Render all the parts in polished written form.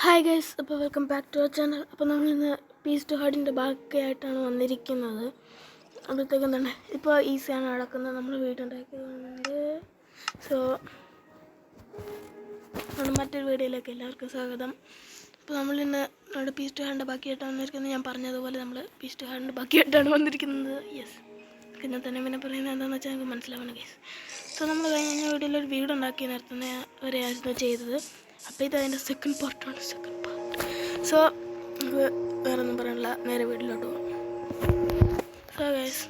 Hi guys, അപ്പോൾ welcome back to our channel. അപ്പോൾ നമ്മളിന്ന് പീസ് ടു ഹാർഡിൻ്റെ ബാക്കിയായിട്ടാണ് വന്നിരിക്കുന്നത്. അപ്പോഴത്തേക്കും തന്നെ ഇപ്പോൾ ഈസിയാണ് നടക്കുന്നത്. നമ്മൾ വീടുണ്ടാക്കിയതുകൊണ്ട് സോ മറ്റൊരു വീഡിയോയിലേക്ക് എല്ലാവർക്കും സ്വാഗതം. അപ്പോൾ നമ്മളിന്ന് നമ്മുടെ പീസ് ടു ഹാർഡിൻ്റെ ബാക്കിയായിട്ടാണ് വന്നിരിക്കുന്നത്. ഞാൻ പറഞ്ഞതുപോലെ നമ്മൾ പീസ് ടു ഹാർഡിൻ്റെ ബാക്കിയായിട്ടാണ് വന്നിരിക്കുന്നത്. യെസ്, പിന്നെ തന്നെ പിന്നെ പറയുന്നത് എന്താണെന്ന് വെച്ചാൽ എനിക്ക് മനസ്സിലാവണം ഗൈസ്. സോ നമ്മൾ കഴിഞ്ഞ വീഡിയോയിൽ ഒരു വീടുണ്ടാക്കി നിർത്തുന്ന വരെയായിരുന്നു ചെയ്തത്. അപ്പോൾ ഇത് അതിൻ്റെ സെക്കൻഡ് പാർട്ടാണ്. സോ നമുക്ക് വേറെ ഒന്നും പറയാനില്ല, നേരെ വീട്ടിലോട്ട് പോകാം. സോ ഗൈസ്,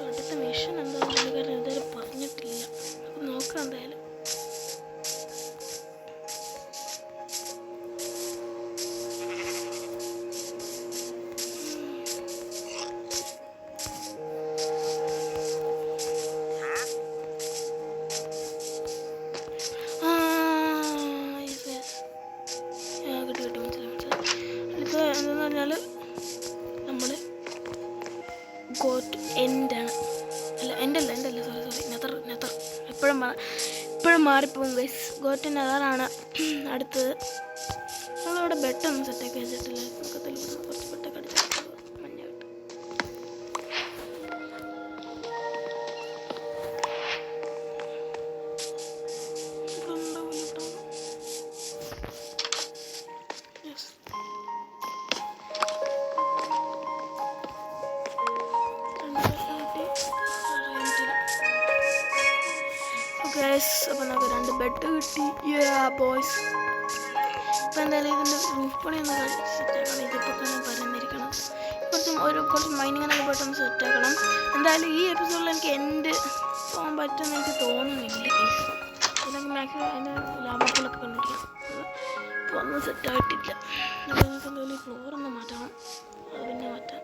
അടുത്ത മിഷൻ എന്താണെന്ന് കാര്യം എന്തായാലും പറഞ്ഞിട്ടില്ല. അപ്പം നോക്കാം എന്തായാലും. നമ്മൾ ഗോട്ട് എൻഡാണ്, എൻഡല്ല സോറി നെതർ എപ്പോഴും മാറിപ്പോകും ഗൈസ്. ഗോട്ട് നെതറാണ് അടുത്തത്. നമ്മളിവിടെ ബെട്ടൊന്നും സെറ്റാക്കി വെച്ചിട്ടില്ല. പക്കത്തിൽ കുറച്ച് ബെട്ടൊക്കെ അടിച്ചിട്ട് മഞ്ഞായിട്ട് ഗൈസ്. അപ്പോൾ നമുക്ക് 2 ബെഡ് കിട്ടി. ബോയ്സ്, ഇപ്പോൾ എന്തായാലും ഇതിൻ്റെ റൂഫ് പണി ഒന്ന് സെറ്റാക്കണം. ഇതിപ്പോൾ തന്നെ പരന്നിരിക്കണം. കുറച്ച് മൈനിങ്ങിനൊക്കെ പെട്ടെന്ന് സെറ്റാക്കണം. എന്തായാലും ഈ എപ്പിസോഡിൽ എനിക്ക് എൻഡ് പോകാൻ പറ്റുമെന്ന് എനിക്ക് തോന്നുന്നില്ല ഗൈസ്. അല്ലെങ്കിൽ മാക്സിമം അതിൻ്റെ ലാഭത്തിലൊക്കെ കണ്ടിരിക്കണം. ഇപ്പോൾ ഒന്നും സെറ്റായിട്ടില്ല. അപ്പോൾ നമുക്ക് എന്തായാലും ഈ ഫ്ലോറൊന്ന് മാറ്റണം. അത് പിന്നെ മാറ്റാം.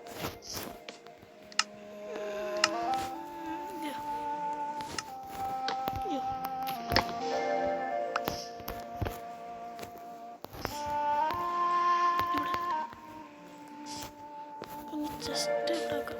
ജസ്റ്റ് ഇട്ടാക്കാം.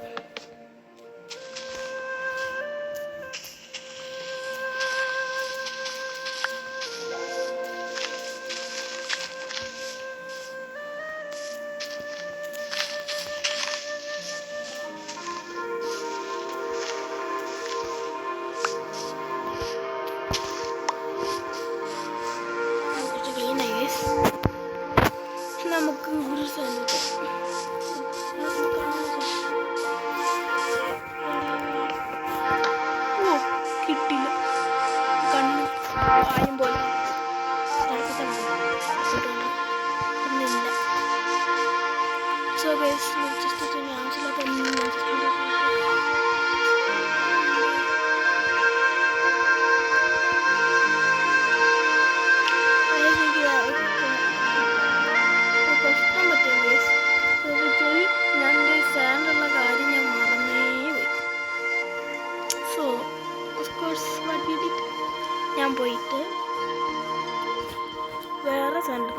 നമുക്ക് ഒരു സാധനം കിട്ടില്ല. കണ്ണ് ആയും പോലെ ഒന്നില്ല. സോ ഗൈസ്, ജസ്റ്റ് ആവശ്യമില്ലാത്ത ഞാൻ പോയിട്ട് വേറെ സാധനം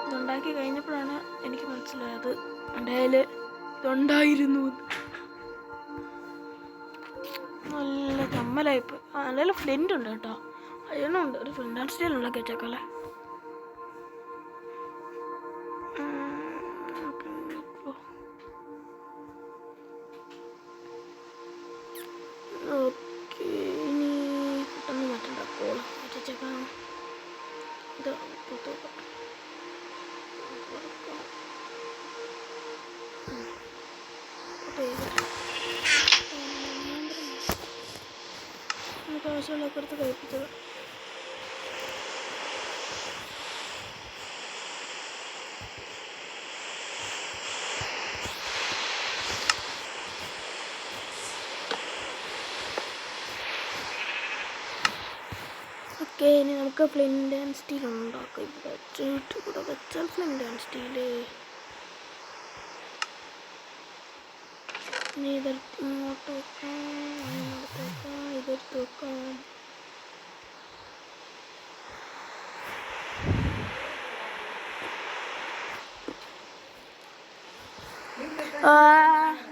ഇതുണ്ടാക്കി കഴിഞ്ഞപ്പോഴാണ് എനിക്ക് മനസ്സിലായത് എൻ്റെ കയ്യിൽ ഇതുണ്ടായിരുന്നു. നല്ല ചമ്മലായിപ്പോയി. നല്ല ഫ്ലിൻ്റ് ഉണ്ട് കേട്ടോ, അയണുണ്ട്. ഒരു ഫ്ലിൻ്റ് ആൻഡ് സ്റ്റീൽ ഉണ്ടാക്കി വെച്ചേക്കല്ലേ. ഇനി പെട്ടെന്ന് മാറ്റണ്ട, കോളം വെച്ചേക്കാം. ഇത് പുറത്തോക്കാം. നമുക്ക് ആവശ്യമുള്ള പുറത്ത് കഴിപ്പിച്ചത്. ഓക്കെ, ഇനി നമുക്ക് ഫ്ലിൻ്റ് ആൻഡ് സ്റ്റീൽ ഉണ്ടാക്കാം. ഇവിടെ വെച്ചാൽ ഫ്ലിൻ്റ് ആൻഡ് സ്റ്റീല്. ഇനി ഇതെടുത്ത് ഇങ്ങോട്ട് വെക്കാം, ഇതെടുത്ത് വെക്കാം.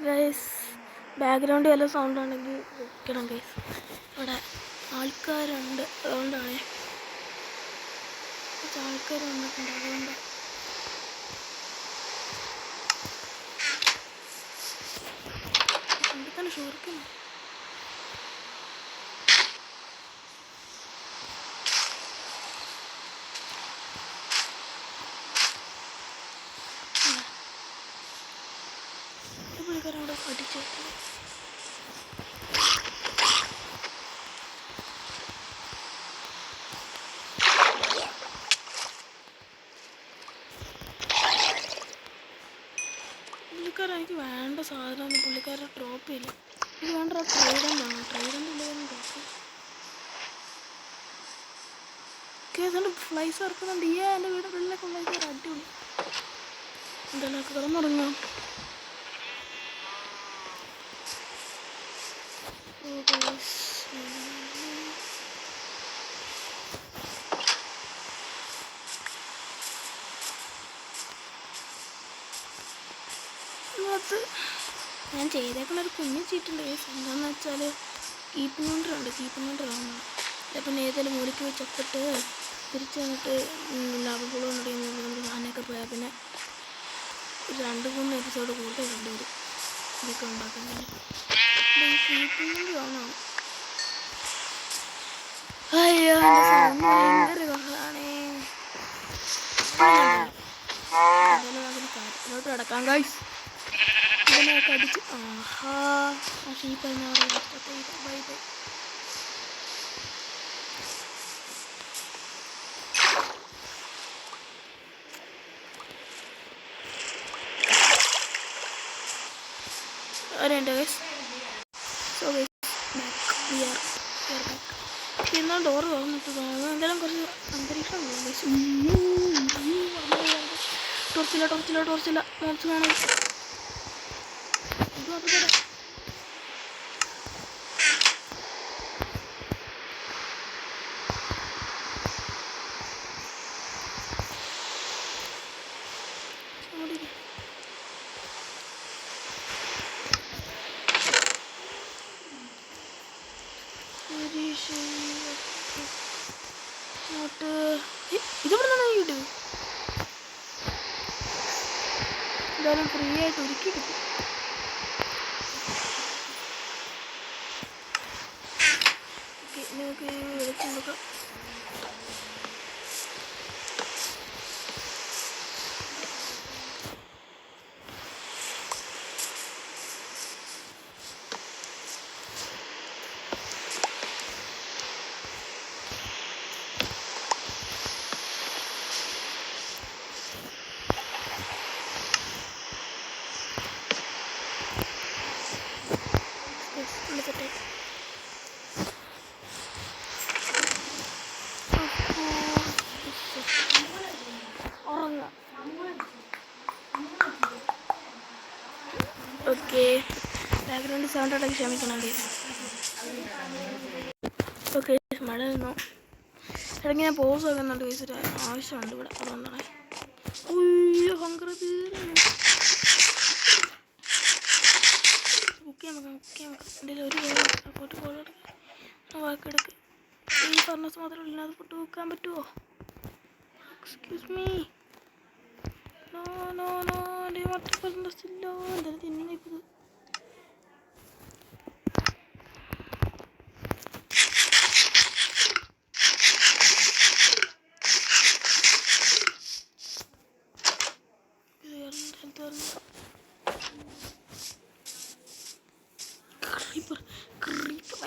ഗൈസ്, ബാക്ക്ഗ്രൗണ്ടിൽ നല്ല സൗണ്ട് ആണെങ്കിൽ വെക്കണം ഗൈസ്. ഇവിടെ ആൾക്കാരുണ്ട്, അതുകൊണ്ടാണ്. കുറച്ച് ആൾക്കാർ വന്നിട്ടുണ്ട്, അതുകൊണ്ട് കണ്ടിൽ തന്നെ ഷോർക്കുന്നു. പുള്ളിക്കാരൻ അവിടെ അടിച്ചു. പുള്ളിക്കാരൻ എനിക്ക് വേണ്ട സാധനം പുള്ളിക്കാരൻ ഡ്രോപ്പ് ചെയ്യില്ല. എനിക്ക് വേണ്ട ട്രൈഡൻ്റാണ്, ട്രൈഡൻ്റില്ലായിരുന്നു ഡ്രോപ്പ്. കേസുണ്ട് ഫ്ലൈസ് ഇറക്കുന്നുണ്ട്. എൻ്റെ വീട് വെള്ളൊക്കെ ഫ്ലൈസ് അടിപൊളി. എന്തായാലും കിടന്നുറങ്ങാം. ഞാൻ ചെയ്തേക്കുന്ന ഒരു കുഞ്ഞു ചീട്ടുണ്ട് കേസ്. എന്താണെന്ന് വെച്ചാൽ കീപ്പിംഗ് കൗണ്ടർ കാണുന്നത്. അപ്പം ഏതെങ്കിലും മൂലിക്ക് വെച്ച് ഒപ്പിട്ട് തിരിച്ച് വന്നിട്ട് ലാഭപ്പുളം ഉണ്ടെങ്കിൽ നമുക്ക് സാധനമൊക്കെ പോയാൽ പിന്നെ 2-3 എപ്പിസോഡ് കൂടുതൽ കണ്ടുവരും ഇതൊക്കെ ഉണ്ടാക്കുന്നതിന്. കീപ്പിംഗ് കൗണ്ടർ കാണാം. അയ്യോ എൻ്റെ സൗണ്ട് ഭയങ്കര കുറവാണേ. എന്തായാലും അതിന് കാര്യത്തിലോട്ട് കിടക്കാം ഗൈസ്. ഇതിനൊക്കെ അടിച്ച് ആഹാ ആ ഷീപ്പ് തന്നെ അവിടെ ബൈ ബൈ. അറിയണ്ട guys. So guys we are back. എന്നാൽ ഡോറ് തുറന്നിട്ട് എന്തായാലും കുറച്ച് അന്തരീക്ഷം ഗൈസ്. ടോർച്ചില്ല മോർച്ച് കാണാം. ഇതെവിടെ നിന്നാണ് കിട്ടുക? എന്തായാലും ഫ്രീ ആയിട്ട് ഒരുക്കി കിട്ടും. ഓക്കെ നമുക്ക് വെളിച്ചം കൊടുക്കാം. ഓക്കെ ബാക്ക്ഗ്രൗണ്ട് സൗണ്ട് ഇടയ്ക്ക് ക്ഷമിക്കണം പ്ലീസ്. ഓക്കെ മഴ നിന്നു. ഇടയ്ക്ക് ഞാൻ പോസ് ആക്കുന്നുണ്ട് പ്ലീസ്. ഒരു ആവശ്യമുണ്ട് ഇവിടെ, അതുകൊണ്ടാണ്. ഉയ്യോ ഹങ്കർ ബുക്ക് ചെയ്യാൻ എൻ്റെ ഒരു സപ്പോർട്ട് കോളെടുക്കുക വാക്കെടുക്കുക. ഈ ഫർണസ് മാത്രമേ ഇല്ലാതെ ഫുഡ് വെക്കാൻ പറ്റുമോ? Excuse me. നോ എൻ്റെ മറ്റേ ഫർണസ് ഇല്ല. എന്തായാലും തിന്നുന്ന ഇപ്പോൾ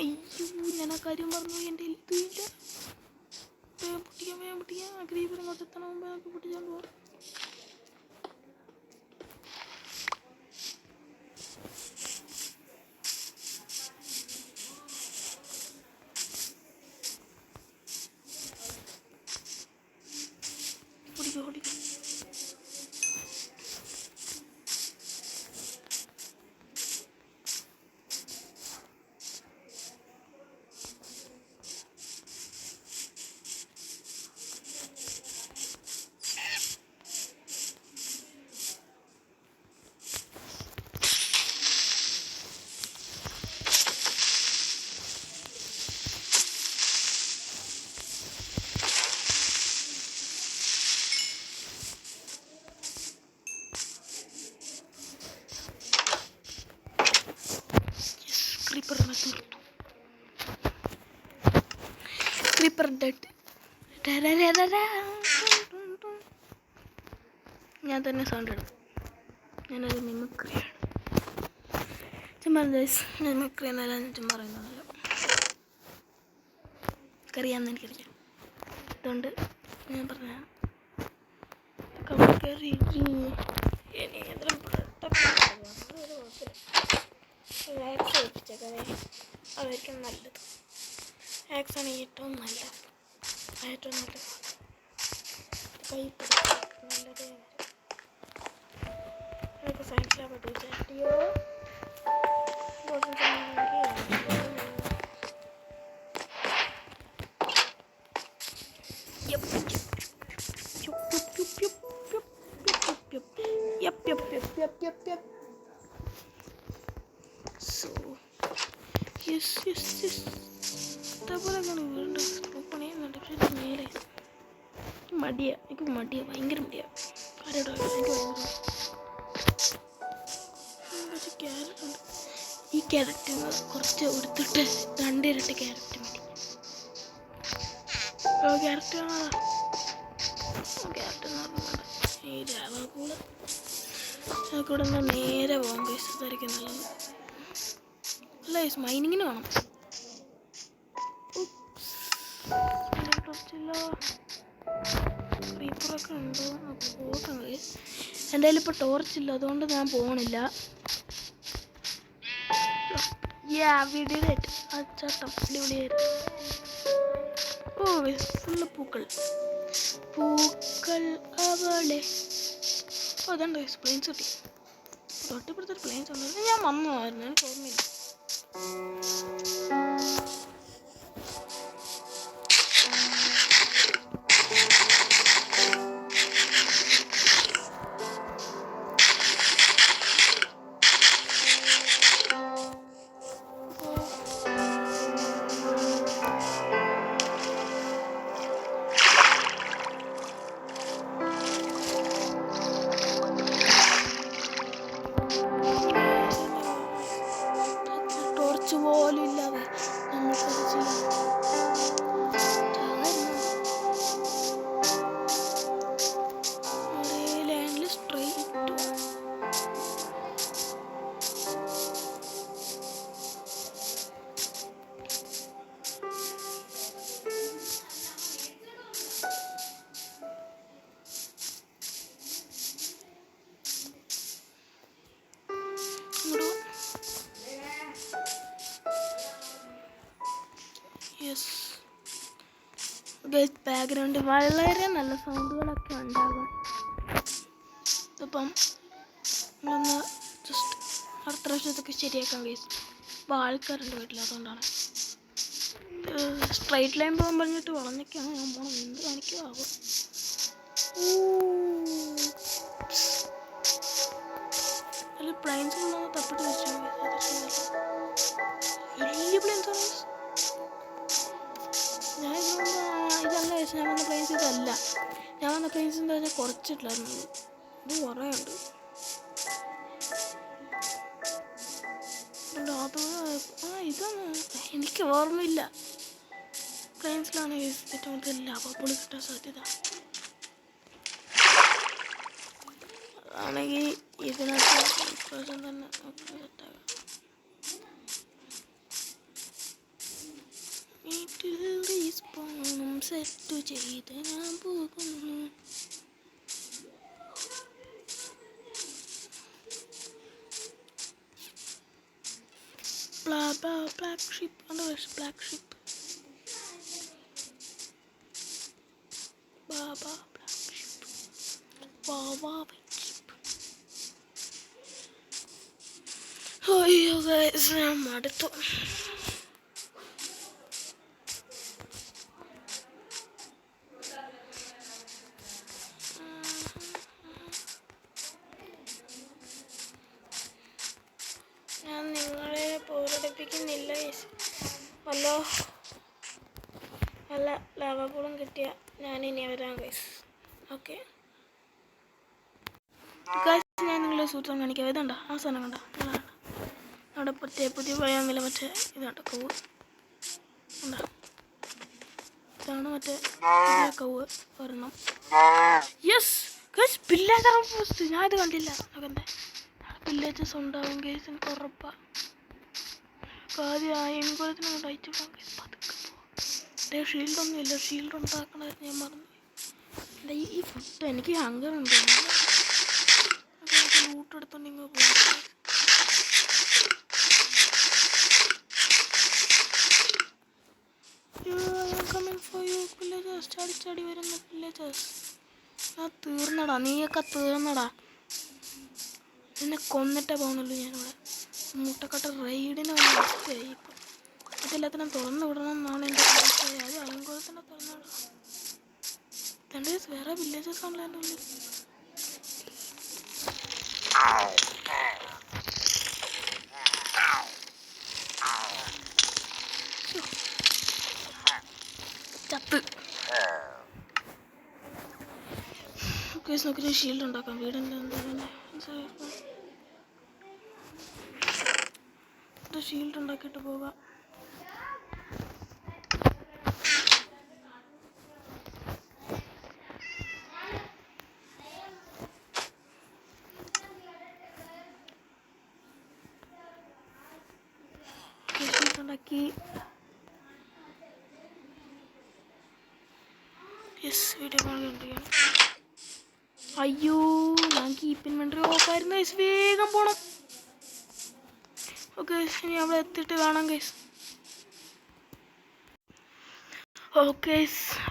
അയ്യോ ഞാൻ ആ കാര്യം പറഞ്ഞു. എൻ്റെ ഇതില്ല പൊട്ടിക്കാൻ ഗ്രീപ്പർ ഇങ്ങോട്ട് എത്തണ മുമ്പ് നമുക്ക് പൊട്ടിച്ചാണ്ട് പോകാം. ഓടിക്കോ ക്രീപ്പർ ഡെഡ്. ഞാൻ തന്നെ സൗണ്ട് ഇടും. ഞാനൊരു മിമിക്രിയാണ്. ചുമ്മാ മിമിക്രി എന്നല്ല ചുമ്മാ പറയുന്നതല്ലോ. കറിയാന്ന് എനിക്കറിയാം. അതുകൊണ്ട് ഞാൻ പറഞ്ഞ അതായിരിക്കും നല്ലത്. ആക്സാണ് ഏറ്റവും നല്ലത്. കൈ നല്ലത്. അതൊക്കെ സയൻസ് ലാബ് വിചാരിയോ. So, yes. മടിയാ ഭയങ്കര മടിയാ. ഈ ക്യാരറ്റ് കുറച്ച് എടുത്തിട്ട് 2 ഇരട്ടി ക്യാരറ്റ് മതി. ക്യാരറ്റ് ഈ രാവാക്കൂടെ കൂടെ നേരെ പോകാൻ കഴിച്ചതായിരിക്കും നല്ലത്. അല്ല മൈനിങ്ങിന് വേണം. ക്രീപ്പറൊക്കെ ഉണ്ടോ പോക്കാം. എൻ്റെ കയ്യിൽ ഇപ്പോൾ ടോർച്ചില്ല, അതുകൊണ്ട് ഞാൻ പോകണില്ല. വീഡിയോയിലായിട്ട് ആ ചട്ടം അടിപൊളിയായിരുന്നു. ഫുള്ള് പൂക്കൾ അവളെ. അതുണ്ട് പ്ലെയിൻസ് കിട്ടി. തൊട്ടിപ്പുറത്തൊരു പ്ലെയിൻസ് ഉണ്ട്. ഞാൻ വന്നതായിരുന്നു, എനിക്ക് ഓർമ്മയില്ല. പോലും ഇല്ലാതെ നമുക്കത് ചെയ്യാം. ലാൻഡിൽ സ്ട്രൈറ്റ് ബാക്ക്ഗ്രൗണ്ട് വളരെ നല്ല സൗണ്ടുകളൊക്കെ ഉണ്ടാകും. ഇപ്പം നമ്മളൊന്ന് ജസ്റ്റ് അടുത്ത പ്രാവശ്യത്തൊക്കെ ശരിയാക്കാൻ ഗൈസ്. ഇപ്പോൾ ആൾക്കാരുണ്ട് വീട്ടിൽ, അതുകൊണ്ടാണ്. സ്ട്രൈറ്റ് ലൈൻ പോകാൻ പറഞ്ഞിട്ട് വളഞ്ഞൊക്കെയാണ് ഞാൻ പോകണം. എന്ത് കാണിക്കാവും. അതിൽ പ്ലെയിൻസ് കൊണ്ടൊന്ന് തപ്പിട്ട് വെച്ചാൽ വലിയ പ്ലെയിൻസാണ്. ഞാൻ വന്ന പ്ലെയിൻസ് ഇതല്ല. ഞാൻ വന്ന പ്ലെയിൻസ് എന്താ പറഞ്ഞാൽ കുറച്ചിട്ടില്ലായിരുന്നു. ഇത് കുറേ ഉണ്ട്. ഇതാണ് എനിക്ക് ഓർമ്മയില്ല. പ്ലെയിൻസിലാണ് ഏറ്റവും കൂടുതൽ ലാഭപ്പൊളി കിട്ടാൻ സാധ്യത. അതാണെങ്കിൽ ഇതിനകത്ത് ഇപ്രാവശ്യം തന്നെ സെറ്റാകാം. റീസ്പോണും സെറ്റ് ചെയ്ത് ഞാൻ പോകുന്നു. ബ്ലാക്ക് ഷിപ്പ് ആണ്. Black ship black ship ship. അയ്യോ ഗൈസ്, ഞാൻ മടുത്തു. ഞാൻ നിങ്ങളെ പോരടിപ്പിക്കുന്നില്ല. വല്ല ലാവാപ്പൂളും കിട്ടിയ ഞാനിനി വരാം ഗൈസ്. ഓക്കെ ഗൈസ്, ഞാൻ നിങ്ങളെ സൂത്രം കാണിക്കാം. ഇതുണ്ടോ ആ സാധനം കണ്ടോ? അവിടെ പുതിയ പയ്യാങ്കില മറ്റേ ഇതുണ്ടോ പൂവ് ഉണ്ടോ? ഇതാണ് മറ്റേ കവ് ഒരെണ്ണം. Yes guys, villager outpost. ഞാൻ ഇത് കണ്ടില്ല. നോക്കണ്ടേ, വില്ലേജസ് ഉണ്ടാവും ഗൈസ്, എനിക്ക് ഉറപ്പാണ്. ആദ്യം ആ എൻകുളത്തിനെ കൊണ്ട് അയച്ചു പോകാം ഗൈസ്. പതുക്കെ പോവാം. ഷീൽഡൊന്നും ഇല്ല, ഷീൽഡ് ഉണ്ടാക്കണമായിരുന്നു, ഞാൻ മറന്നു. എൻ്റെ ഈ ഫുഡ് എനിക്ക് ഹങ്കർ ഉണ്ട്. ലൂട്ട് എടുത്തോണ്ട് ഇങ്ങനെ പോകും. ചാടി വരുന്ന വില്ലേജേഴ്സ്. ആ തീർന്നടാ, നീയൊക്കെ തീർന്നടാ. എന്നെ കൊന്നിട്ടേ പോകുന്നുള്ളൂ ഞാനിവിടെ. മുട്ടക്കട്ട റൈഡിന് വന്ന അവസ്ഥയായി ഇപ്പം. ഇതെല്ലാത്തിനും തുറന്നു വിടണം എന്നാണ് എൻ്റെ അവസ്ഥയായി. അത് അയൻകുളത്തിനെ തുറന്നു വിടണം. രണ്ട് വേറെ വില്ലേജസ് ആണല്ലോ എൻ്റെ ഉള്ളിൽ. ചത്ത് കേസ് നോക്കി ഷീൽഡ് ഉണ്ടാക്കാം. വീടിൻ്റെ എന്താ ഷീൽഡ് ഉണ്ടാക്കിയിട്ട് പോകാം. ഉണ്ടാക്കി. യെസ്, വീഡിയോ കാണുകയാണ്. അയ്യോ, ഞാൻ കീപ്പ് ഇൻവെന്ററി ഓഫായിരുന്നു ഗൈസ്. വേഗം പോണം. ഓക്കെ, ഇനി അവിടെ എത്തിയിട്ട് കാണാം ഗൈസ്. ഓക്കെ,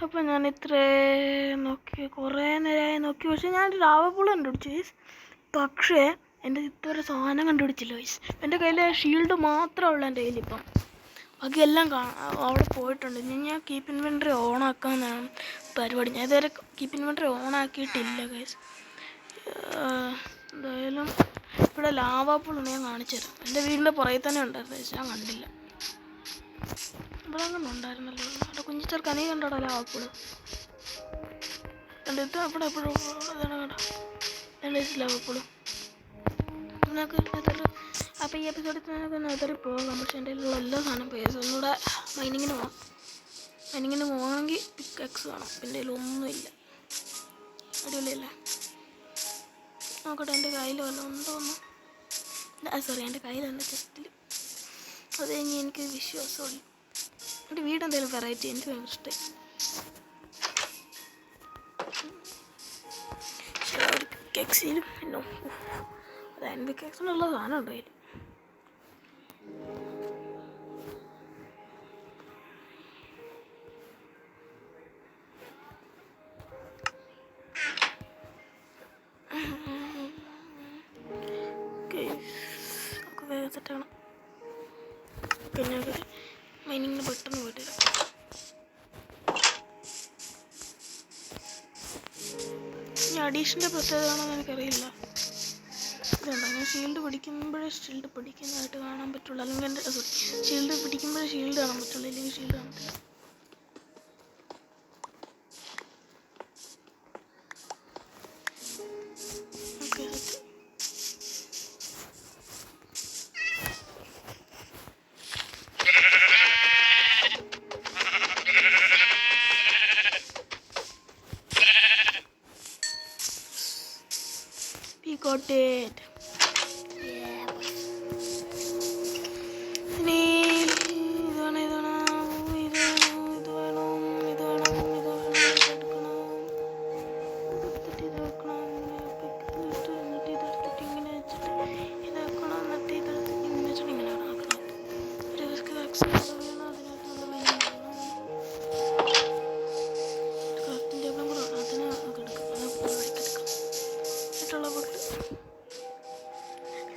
അപ്പം ഞാൻ ഇത്ര നോക്കി, കുറേ നേരമായി നോക്കി. പക്ഷേ ഞാൻ രാവപ്പുള കണ്ടുപിടിച്ചു ഗൈസ്. പക്ഷേ എൻ്റെ ഇതുവരെ സാധനം കണ്ടുപിടിച്ചില്ല ഗൈസ്. എൻ്റെ കയ്യിൽ ഷീൽഡ് മാത്രമേ ഉള്ളൂ എൻ്റെ കയ്യിലിപ്പം. ബാക്കിയെല്ലാം അവിടെ പോയിട്ടുണ്ട്. ഞാൻ കീപ്പ് ഇൻവെൻറ്ററി ഓണാക്കാമെന്നാണ് പരിപാടി. ഞാൻ ഇതുവരെ കീപ്പ് ഇൻവെൻറ്ററി ഓണാക്കിയിട്ടില്ല ഗൈസ്. എന്തായാലും ഇവിടെ ലാവാപ്പുളുണ്ട്, ഞാൻ കാണിച്ചു തരാം. എൻ്റെ വീടിൻ്റെ പുറകിൽ തന്നെ ഉണ്ടായിരുന്നു ഗൈസ്, ഞാൻ കണ്ടില്ല. ഇവിടെ അങ്ങനെ ഉണ്ടായിരുന്നല്ലോ. അവിടെ കുഞ്ഞിച്ചേർക്ക് നീ കണ്ടോടാ ലാവാപ്പുള്. എൻ്റെ ഇത് അവിടെ എപ്പോഴും ഇതാണ് കേട്ടോ. എൻ്റെ ലാവാപ്പുള് അപ്പോൾ ഈ എപ്പിസോഡിൽ തന്നെ നെതറിൽ പോകാം. പക്ഷേ എൻ്റെ കയ്യിലുള്ള എല്ലാ സാധനം പോയി. ഒന്നുകൂടെ മൈനിങ്ങിന് പോകാം. മൈനിങ്ങിന് പോകണമെങ്കിൽ പിക്കെക്സ് വേണം. എൻ്റെ കയ്യിലൊന്നുമില്ല. അടിപൊളിയല്ലേ? നോക്കട്ടെ എൻ്റെ കയ്യിൽ വല്ലതും ഉണ്ടോന്ന്. സോറി, എൻ്റെ കയ്യിലുണ്ട് ചെസ്റ്റിൽ. അത് കഴിഞ്ഞ് എനിക്ക് വിശ്വാസമുള്ളൂ. എൻ്റെ വീട് എന്തെങ്കിലും വെറൈറ്റി എനിക്ക് ഭയങ്കര ഇഷ്ടമായി. പക്ഷേ ഒരു പിക്കെക്സിലും എന്നോ അതായത് പിക്കെക്സിനുള്ള സാധനം ഉണ്ട് കയ്യിൽ. സെറ്റാണ്. പിന്നെ മൈനിങ്ങിന് പെട്ടെന്ന് പോയിട്ട് വരാം. ഇനി അഡീഷൻ്റെ പ്രത്യേകതയാണെന്ന് എനിക്കറിയില്ല. ഇതുണ്ടോ, ഞാൻ ഷീൽഡ് പിടിക്കുന്നതായിട്ട് കാണാൻ പറ്റുള്ളൂ. അല്ലെങ്കിൽ എൻ്റെ ഷീൽഡ് പിടിക്കുമ്പോഴേ ഷീൽഡ് കാണാൻ പറ്റുള്ളൂ, അല്ലെങ്കിൽ ഷീൽഡ് കാണത്തില്ല. Okay, set. We got it.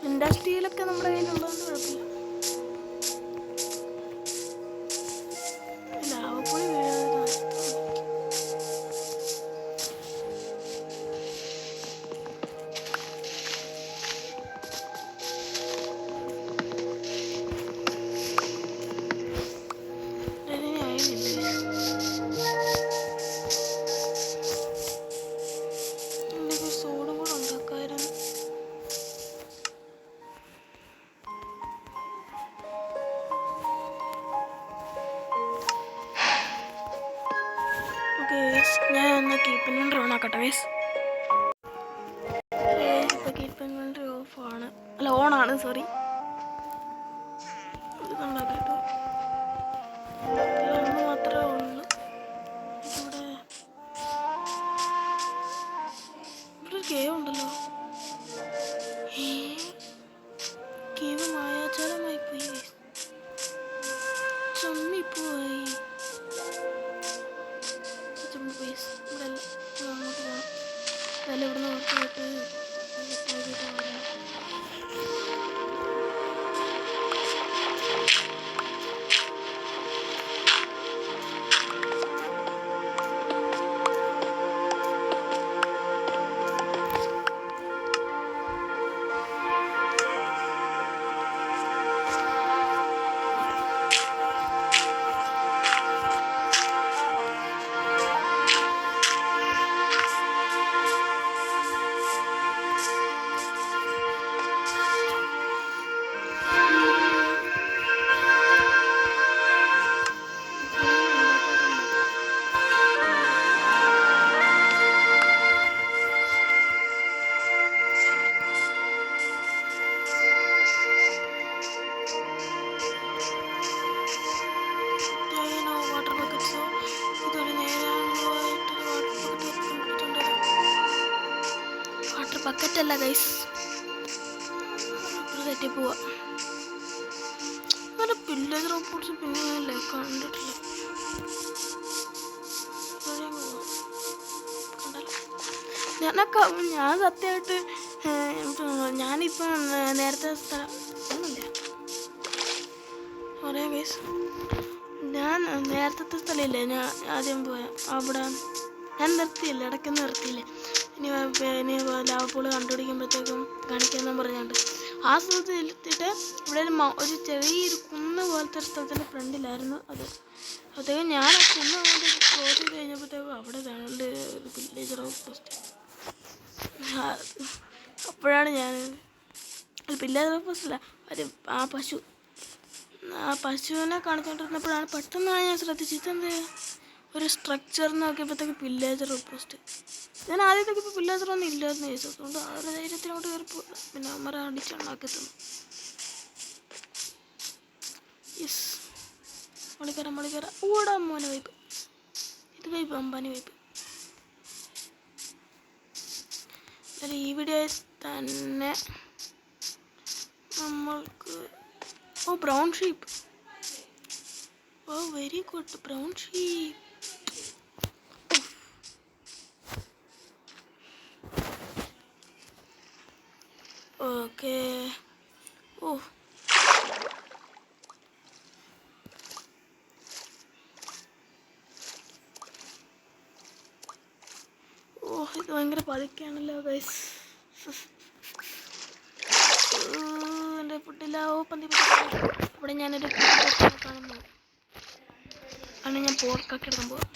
ഇൻഡസ്ട്രിയിലൊക്കെ നമ്മുടെ കയ്യിലുള്ളതുകൊണ്ട് കുഴപ്പമില്ല. ലാവപ്പൊടി സോഡും കൂടെ ഉണ്ടാക്കായിരുന്നു. ഓക്കെ ഞാൻ എന്നാൽ കീപ്പ് ഇൻവെൻറ്ററി ഓൺ ആക്കട്ടെ ഗൈസ്. ഇപ്പോൾ കീപ്പ് ഇൻവെൻറ്ററി ഓഫാണ്, അല്ല ഓണാണ്, സോറി. ഇത് കണ്ടാട്ടോ, ഒന്ന് മാത്രമേ ഉള്ളൂ. ഇവിടെ ഒരു കേവ് ഉണ്ടല്ലോ. കേവ് മായാജാലമായി പോയി, ചമ്മിപ്പോയി. ഇവിടെ അങ്ങോട്ട് പോകണം. അതെല്ലാം ഇവിടുന്ന് നോക്കിയിട്ട് ബക്കറ്റല്ല ഗൈസ്, സെറ്റി പോവാ. അങ്ങനെ പില്ലേജ് റോബോട്ട്സ് പിന്നെ ഞാനല്ലേ കണ്ടിട്ടില്ല. ഞാൻ സത്യമായിട്ട് ഞാനിപ്പം നേരത്തെ സ്ഥലം ഒന്നുമില്ല പറയാം ഗൈസ്. ഞാൻ നേരത്തെ സ്ഥലമില്ലേ ഞാൻ ആദ്യം പോയ അവിടെ ഞാൻ നിർത്തിയില്ല, ഇടയ്ക്ക് നിർത്തിയില്ലേ. ഇനി ലാവപ്പൂള് കണ്ടുപിടിക്കുമ്പോഴത്തേക്കും കാണിക്കാമെന്ന് പറഞ്ഞുകൊണ്ട് ആ സ്ഥലത്ത് എത്തിയിട്ട് ഇവിടെ ഒരു ചെറിയൊരു കുന്ന് പോലത്തെ ഒരു സ്ഥലത്തിൻ്റെ ഫ്രണ്ടിലായിരുന്നു അത്. അപ്പോഴത്തേക്കും ഞാൻ ആ കുന്ന് അങ്ങോട്ട് ക്രോസ് ചെയ്ത് കഴിഞ്ഞപ്പോഴത്തേക്കും അവിടെ രണ്ട് ഒരു വില്ലേജർ പോസ്റ്റ്. അപ്പോഴാണ് ഞാൻ വില്ലേജർ പോസ്റ്റല്ല, ഒരു ആ പശുവിനെ കാണിച്ചുകൊണ്ടിരുന്നപ്പോഴാണ് പെട്ടെന്നാണ് ഞാൻ ശ്രദ്ധിച്ചത് എന്ത് ഒരു സ്ട്രക്ചർ നോക്കിയപ്പോഴത്തേക്ക് വില്ലേജർ പോസ്റ്റ്. ഞാൻ ആദ്യത്തേക്ക് ഇപ്പോൾ പിള്ളേരൊന്നും ഇല്ലായിരുന്നു ചോദിച്ചു, അതുകൊണ്ട് ആ ഒരു ധൈര്യത്തിനോട് കയറിപ്പോയി. പിന്നെ അമ്മ അടിച്ചുണ്ടാക്കി തന്നു. യെസ്, മളിക്കറ ഓടാ മോനെ വൈപ്പ്. ഇത് വൈപ്പ് അമ്പാനി വൈപ്പ്. എന്നാലും ഈ വീഡിയോയിൽ തന്നെ നമ്മൾക്ക് brown sheep. Very good, brown sheep. Okay. ഇത് ഭയങ്കര പതുക്കെയാണല്ലോ ഗൈസ്. എൻ്റെ ഫുഡില്ല. പന്തി ഇവിടെ ഞാനൊരു കാണുന്നു. ആണ് ഞാൻ പോർക്കൊക്കെ എടുക്കാൻ പോവാം.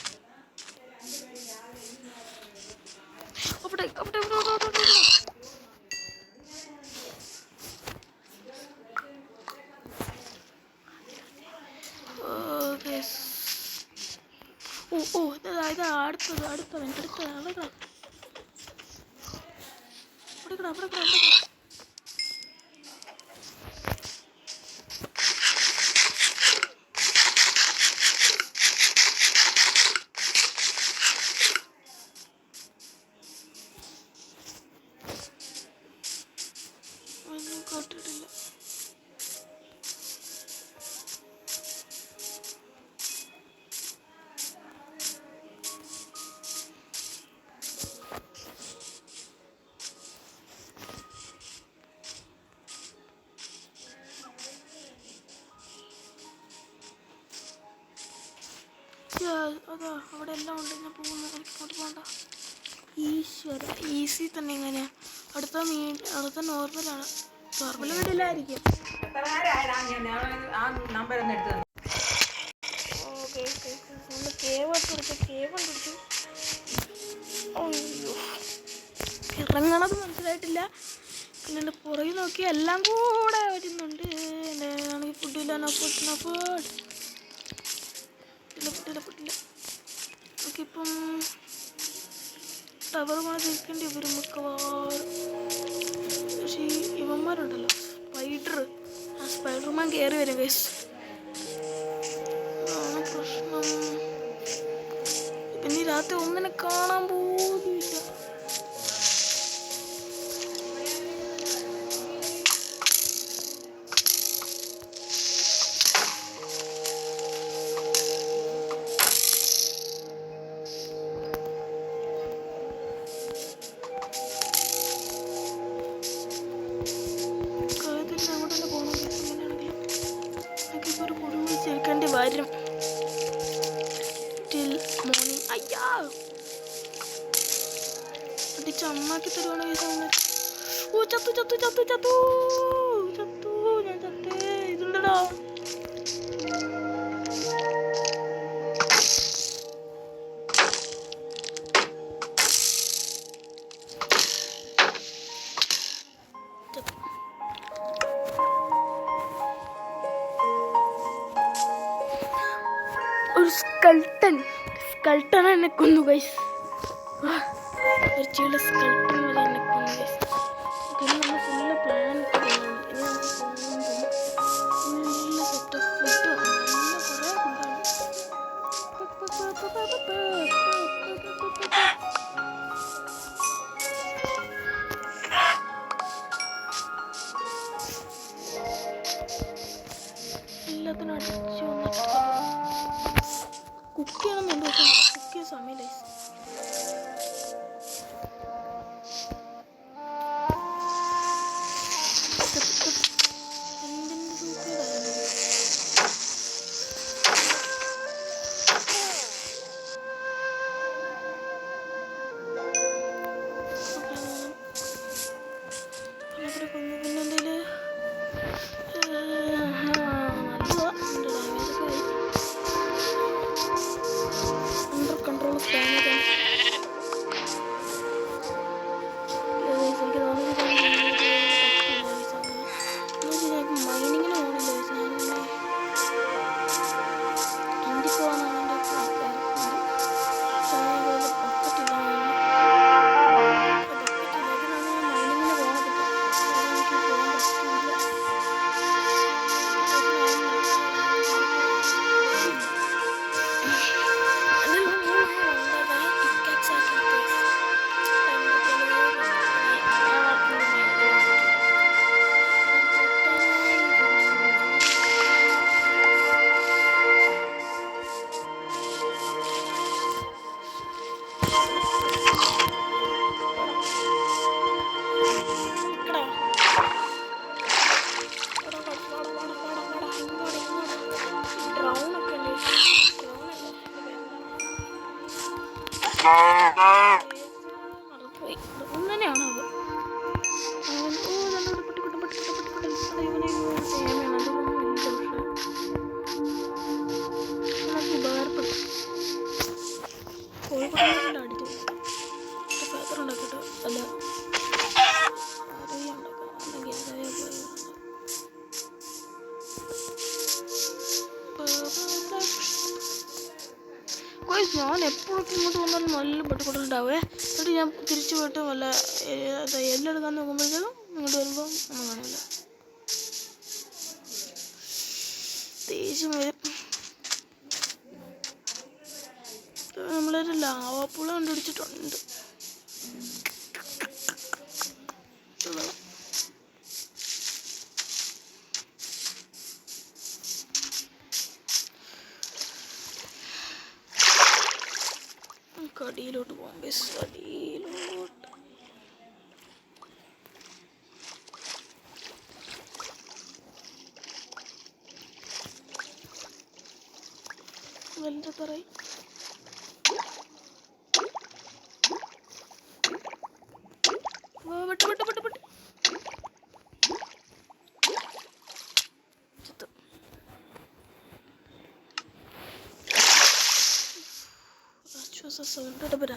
അവിടെ ഇതാ അടുത്തത് അവിടെ കേട്ടിട്ടില്ല. അതാ അവിടെ എല്ലാം ഉണ്ട്. ഞാൻ പോകുന്നു, എനിക്ക് അങ്ങോട്ട് പോകണ്ട. ഈശ്വര, ഈസി തന്നെ. ഇങ്ങനെയാ അടുത്ത നോർമലാണ്. നോർമൽ വീട്ടിലായിരിക്കും. ഇറങ്ങണത് മനസ്സിലായിട്ടില്ല. പിന്നെ എൻ്റെ പുറകെ നോക്കി എല്ലാം കൂടെ വരുന്നുണ്ട്. എൻ്റെ ആണെങ്കിൽ ഫുഡില്ല. ഫുഡില്ല. നമുക്കിപ്പം ടവർ പോലെ നിൽക്കേണ്ടി വരും മിക്കവാറും. പക്ഷേ ഇവന്മാരുണ്ടല്ലോ സ്പൈഡർമാൻ കയറി വരും ഗൈസ്. അതാണ് പ്രശ്നം. പിന്നെ രാത്രി ഒന്നിനെ കാണാൻ പോലുമില്ല. വരും ടിൽ മോർണിംഗ്. അയ്യാ അടിച്ച് അമ്മാക്കി തരുവാണ്. ഓ ചത്തു ചത്തു ചത്തു ചത്തു ചത്തു ഞാൻ ചത്തേ. ഇതുണ്ടടാ ഒരു സ്കൾട്ടനെ എന്നെ കൊന്നു ഗൈസ്. ഒരു ചില സ്കൾട്ടൻ വരെ എന്നെ കൊന്നു ഗൈസ്. പിന്നെ നമ്മൾ ഫുള്ള് പ്ലാൻ ഇട്ടിരുന്നു. ഇനി നമുക്ക് പോകുമ്പോൾ നല്ല സെറ്റ് ഓഫ് ഫുഡ് നല്ല കുറേ ഫുഡാണ്. എല്ലാത്തിനും അടിച്ചു കുക്ക് ചെയ്യണമെന്നുണ്ട്. പക്ഷേ കുക്ക് ചെയ്യാൻ സമയമില്ല. ഒന്നെയാണോ അത്? ഉപകാരപ്പെട്ടു. കോഴിക്കോട് അടിച്ചു പേപ്പർ ഉണ്ടാക്കിയിട്ട് അല്ല അറിയാം ഉണ്ടാക്കാം. അല്ലെങ്കിൽ ഞാൻ എപ്പോഴൊക്കെ ഇങ്ങോട്ട് വന്നാലും നല്ല പെട്ടിക്കൊണ്ടുണ്ടാവേ. എന്നിട്ട് ഞാൻ തിരിച്ചു പോയിട്ട് വല്ല എല്ലാം എടുക്കാൻ നോക്കുമ്പോഴത്തേക്കും ഇങ്ങോട്ട് വരുമ്പോൾ ഒന്നും കാണില്ല. ദേഷ്യം വരും. നമ്മളൊരു ലാവാപ്പുള കണ്ടുപിടിച്ചിട്ടുണ്ട്. കടിയിലോട്ട് പോകാം. കടിയിലോട്ട് വലുത് പറയും. വിട്ട് വിട്ട് വിട്ട് വിട്ട്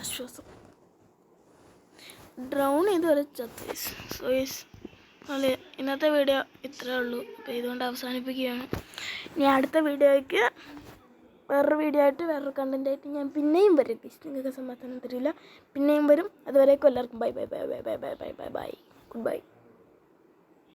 ആശ്വാസം. ഡ്രൗൺ ഇതുവരെ ചത്ത്. അല്ലേ, ഇന്നത്തെ വീഡിയോ ഇത്രേ ഉള്ളൂ. അപ്പോൾ ഇതുകൊണ്ട് അവസാനിപ്പിക്കുകയാണ്. ഇനി അടുത്ത വീഡിയോയ്ക്ക് വേറൊരു വീഡിയോ ആയിട്ട് വേറൊരു കണ്ടൻറ്റായിട്ട് ഞാൻ പിന്നെയും വരും ഗൈസ്. നിങ്ങൾക്ക് സമാധാനം തരില്ല, പിന്നെയും വരും. അതുവരേക്കും എല്ലാവർക്കും bye bye bye bye bye bye bye bye bye. Good bye.